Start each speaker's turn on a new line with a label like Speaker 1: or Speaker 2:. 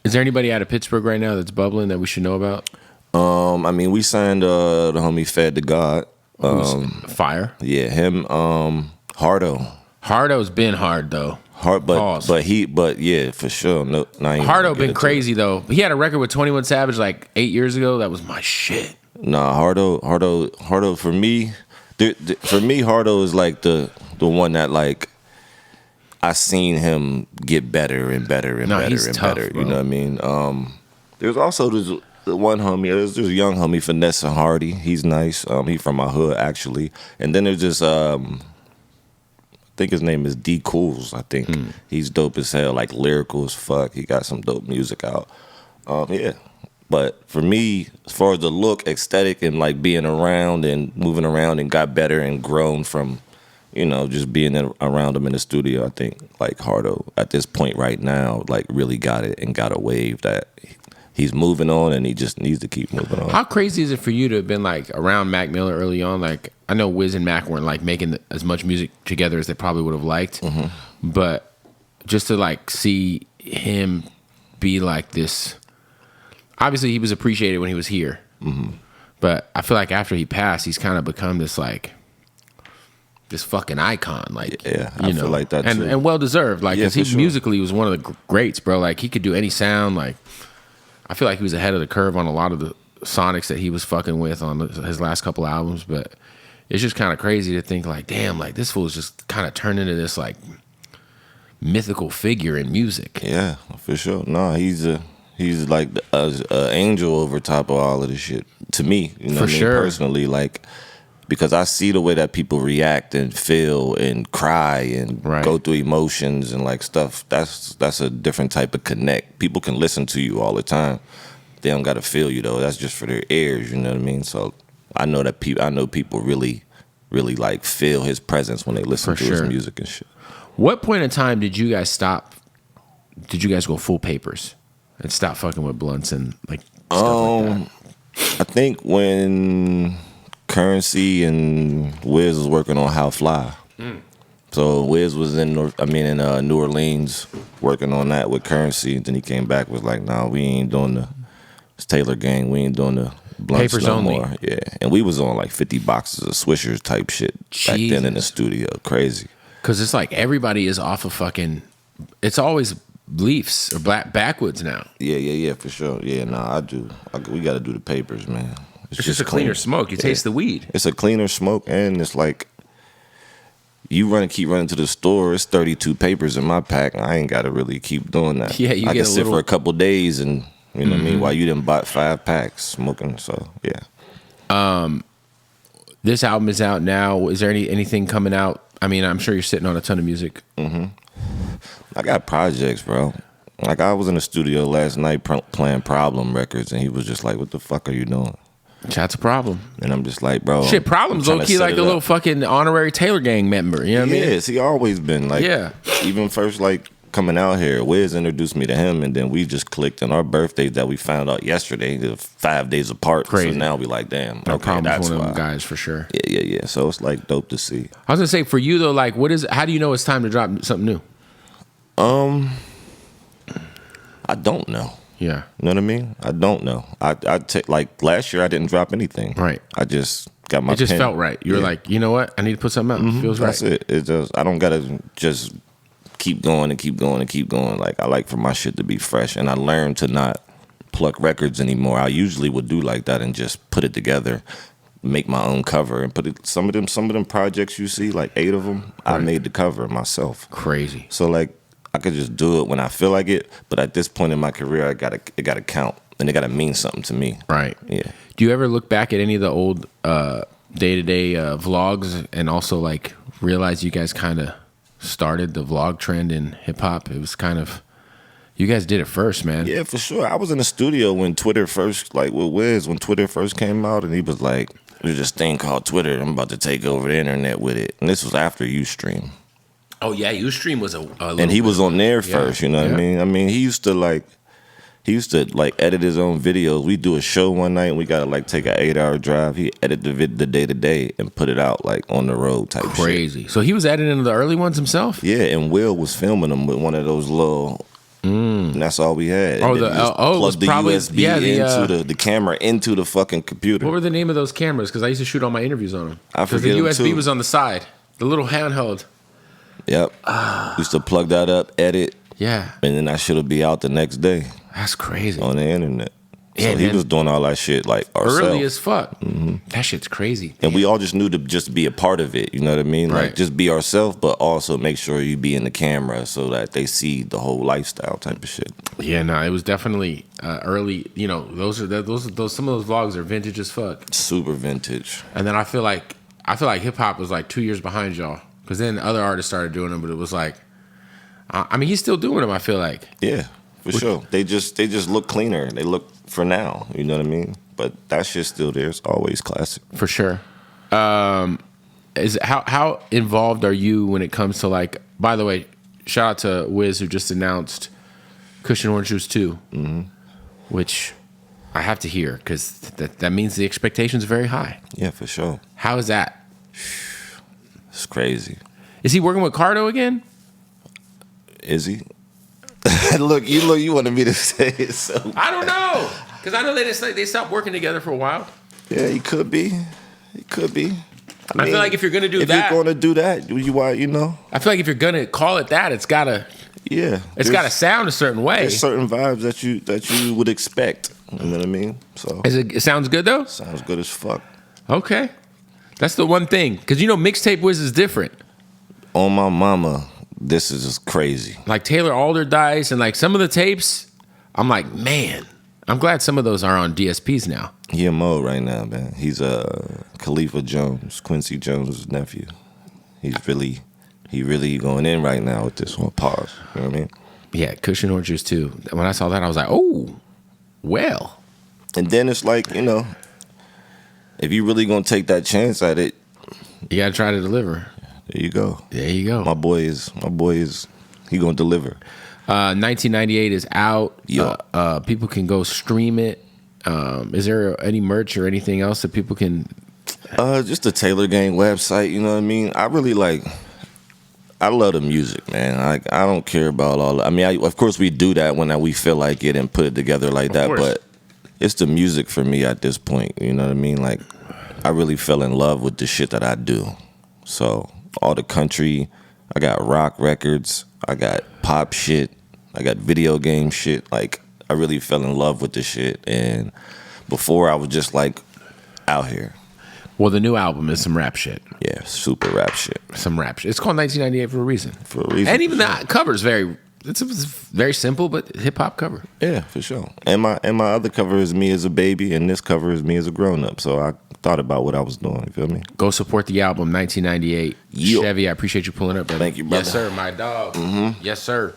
Speaker 1: Is there anybody out of Pittsburgh right now that's bubbling that we should know about?
Speaker 2: I mean, we signed the homie Fed to God.
Speaker 1: Fire.
Speaker 2: Yeah, him. Hardo.
Speaker 1: Hardo's been hard though.
Speaker 2: Hard, but yeah, for sure. No,
Speaker 1: Hardo been crazy though. He had a record with 21 Savage like 8 years ago. That was my shit.
Speaker 2: Nah, Hardo. For me, Hardo is like the one that like I seen him get better and better and better and
Speaker 1: tough,
Speaker 2: better.
Speaker 1: bro.
Speaker 2: You know what I mean? There's also the one homie. There's a young homie, Vanessa Hardy. He's nice. He from my hood actually. And then there's this. I think his name is D Cools. I think he's dope as hell. Like lyrical as fuck. He got some dope music out. Yeah. But for me, as far as the look, aesthetic, and like being around and moving around and got better and grown from, just being around him in the studio, I think like Hardo at this point right now, like really got it and got a wave that he's moving on and he just needs to keep moving on.
Speaker 1: How crazy is it for you to have been like around Mac Miller early on? Like I know Wiz and Mac weren't like making as much music together as they probably would have liked, but just to like see him be like this. Obviously, he was appreciated when he was here, but I feel like after he passed, he's kind of become this like this fucking icon. Like,
Speaker 2: I feel like that too,
Speaker 1: and well deserved. Like,
Speaker 2: Yeah,
Speaker 1: cause he
Speaker 2: for sure.
Speaker 1: musically was one of the greats, bro. Like, he could do any sound. Like, I feel like he was ahead of the curve on a lot of the sonics that he was fucking with on his last couple albums. But it's just kind of crazy to think like, damn, like this fool's just kind of turned into this like mythical figure in music.
Speaker 2: Yeah, for sure. No, he's like an angel over top of all of this shit to me. You know
Speaker 1: For
Speaker 2: what I mean?
Speaker 1: sure.
Speaker 2: Personally, like because I see the way that people react and feel and cry and go through emotions and like stuff. That's a different type of connect. People can listen to you all the time. They don't got to feel you though. That's just for their ears. You know what I mean? So I know that people really like feel his presence when they listen to his music and shit.
Speaker 1: What point in time did you guys stop? Did you guys go full papers and stop fucking with blunts and like stuff like that?
Speaker 2: I think when Currency and Wiz was working on How Fly. So Wiz was in New Orleans working on that with Currency, and then he came back was like, "Nah, we ain't doing the Taylor Gang. We ain't doing the blunts
Speaker 1: Papers
Speaker 2: no
Speaker 1: only."
Speaker 2: more." Yeah, and we was on like 50 boxes of Swishers type shit back then in the studio. Crazy.
Speaker 1: Because it's like everybody is off of fucking. It's always Leafs or backwoods now.
Speaker 2: Yeah, for sure. Yeah, nah, I do. We got to do the papers, man.
Speaker 1: It's just a cleaner smoke. You taste the weed.
Speaker 2: It's a cleaner smoke, and it's like you keep running to the store. It's 32 papers in my pack. I ain't got to really keep doing that.
Speaker 1: Yeah, you
Speaker 2: I
Speaker 1: get
Speaker 2: can sit for a couple days, and you know what I mean. While you done bought 5 packs smoking, so yeah.
Speaker 1: This album is out now. Is there anything coming out? I mean, I'm sure you're sitting on a ton of music.
Speaker 2: I got projects, bro. Like I was in the studio last night playing Problem Records, and he was just like, "What the fuck are you doing?"
Speaker 1: That's a problem.
Speaker 2: And I'm just like, bro.
Speaker 1: Shit, Problem's low key like a little fucking honorary Taylor Gang member. You know what I mean?
Speaker 2: Yes, he always been like.
Speaker 1: Yeah.
Speaker 2: Even first like coming out here, Wiz introduced me to him, and then we just clicked. And our birthdays that we found out yesterday, they're 5 days apart.
Speaker 1: Crazy.
Speaker 2: So now we like, damn.
Speaker 1: No
Speaker 2: Okay,
Speaker 1: Problem's
Speaker 2: that's
Speaker 1: one of them
Speaker 2: why.
Speaker 1: guys for sure.
Speaker 2: Yeah. So it's like dope to see.
Speaker 1: I was gonna say for you though, like, how do you know it's time to drop something new?
Speaker 2: I don't know.
Speaker 1: Yeah.
Speaker 2: You know what I mean? I don't know. I take like last year I didn't drop anything.
Speaker 1: Right.
Speaker 2: I just got my.
Speaker 1: It just
Speaker 2: pen.
Speaker 1: felt right. You were like, you know what? I need to put something out. It feels right.
Speaker 2: That's it. It just I don't gotta just keep going and keep going and keep going. Like I like for my shit to be fresh, and I learned to not pluck records anymore. I usually would do like that and just put it together, make my own cover, and put it. Some of them projects you see, like 8 of them, I made the cover myself.
Speaker 1: Crazy.
Speaker 2: So like I could just do it when I feel like it, but at this point in my career, it gotta count and it gotta mean something to me.
Speaker 1: Right.
Speaker 2: Yeah.
Speaker 1: Do you ever look back at any of the old day-to-day vlogs and also like realize you guys kind of started the vlog trend in hip hop? It was kind of, you guys did it first, man.
Speaker 2: Yeah, for sure. I was in the studio when Twitter first, like with Wiz, when Twitter first came out, and he was like, "There's this thing called Twitter. I'm about to take over the internet with it." And this was after Ustream.
Speaker 1: Oh yeah, Ustream was a little
Speaker 2: And he was on there first, you know what I mean? I mean, he used to edit his own videos. We do a show one night, and we gotta like take an 8-hour drive. He edit the day to day and put it out like on the road type
Speaker 1: crazy.
Speaker 2: shit.
Speaker 1: So he was editing the early ones himself?
Speaker 2: Yeah, and Will was filming them with one of those little And that's all we had.
Speaker 1: Oh,
Speaker 2: And then you just
Speaker 1: it was
Speaker 2: plug the
Speaker 1: probably
Speaker 2: USB into the camera into the fucking computer.
Speaker 1: What were the name of those cameras? Because I used to shoot all my interviews on them.
Speaker 2: I
Speaker 1: Because the
Speaker 2: forget 'em
Speaker 1: USB
Speaker 2: too.
Speaker 1: was on the side, the little handheld.
Speaker 2: Yep. Used to plug that up, edit,
Speaker 1: Yeah,
Speaker 2: and then that shit'll be out the next day
Speaker 1: that's crazy.
Speaker 2: on the internet.
Speaker 1: Yeah,
Speaker 2: So he
Speaker 1: man.
Speaker 2: was doing all that shit like ourselves.
Speaker 1: Early as fuck. That shit's crazy.
Speaker 2: And we all just knew to just be a part of it. You know what I mean? Like
Speaker 1: Right.
Speaker 2: just be ourselves, but also make sure you be in the camera so that they see the whole lifestyle type of shit.
Speaker 1: Yeah, no, it was definitely early. You know, those some of those vlogs are vintage as fuck.
Speaker 2: Super vintage.
Speaker 1: And then I feel like hip hop was like 2 years behind y'all, because then other artists started doing them, but it was like, I mean, he's still doing them. I feel like.
Speaker 2: Yeah, for sure. They just look cleaner. They look for now. You know what I mean? But that shit's still there. It's always classic.
Speaker 1: For sure. Is how involved are you when it comes to, like? By the way, shout out to Wiz, who just announced Cushion Orange Juice 2, which I have to hear, because that means the expectations are very high.
Speaker 2: Yeah, for sure.
Speaker 1: How is that?
Speaker 2: It's crazy.
Speaker 1: Is he working with Cardo again?
Speaker 2: Is he? You wanted me to say it, so
Speaker 1: I don't know, because I know they stopped working together for a while.
Speaker 2: yeah, he could be. He could be.
Speaker 1: I feel like if you're gonna do that,
Speaker 2: if you're gonna do that, you know,
Speaker 1: I feel like if you're gonna call it that, it's gotta sound a certain way.
Speaker 2: There's certain vibes that you would expect. You know what I mean? So
Speaker 1: It sounds good though.
Speaker 2: sounds good as fuck.
Speaker 1: Okay, that's the one thing, because mixtape Wiz is different.
Speaker 2: On my mama, this is just crazy.
Speaker 1: Like Taylor Alderdice and like some of the tapes, I'm like, man, I'm glad some of those are on DSPs now.
Speaker 2: He in mode right now, man. He's Khalifa Jones, Quincy Jones' nephew. He really going in right now with this one. Pause. You know what I mean?
Speaker 1: Yeah, Cushion Orange Juice too. When I saw that, I was like, oh, well.
Speaker 2: And then it's like, you know, if you really gonna take that chance at it,
Speaker 1: You gotta try to deliver.
Speaker 2: there you go.
Speaker 1: There you go.
Speaker 2: My boy is he gonna deliver.
Speaker 1: 1998 is out.
Speaker 2: Yo.
Speaker 1: People can go stream it. Is there any merch or anything else that people can?
Speaker 2: Just the Taylor Gang website, you know what I mean? I love the music, man. I don't care about all. I mean, of course we do that when we feel like it and put it together like that.
Speaker 1: course.
Speaker 2: But it's the music for me at this point. You know what I mean? Like, I really fell in love with the shit that I do. So all the country, I got rock records, I got pop shit, I got video game shit. Like, I really fell in love with this shit. And before I was just like out here.
Speaker 1: Well, the new album is some rap shit.
Speaker 2: Yeah, super rap shit.
Speaker 1: Some rap shit. It's called 1998 for a reason.
Speaker 2: For a reason.
Speaker 1: And even the cover's it's very simple, but hip hop cover.
Speaker 2: Yeah, for sure. And my other cover is me as a baby, and this cover is me as a grown up. So I thought about what I was doing. You feel me?
Speaker 1: Go support the album 1998.
Speaker 2: Yo.
Speaker 1: Chevy, I appreciate you pulling up, brother.
Speaker 2: Thank you, brother.
Speaker 1: Yes, sir, my dog. Yes, sir.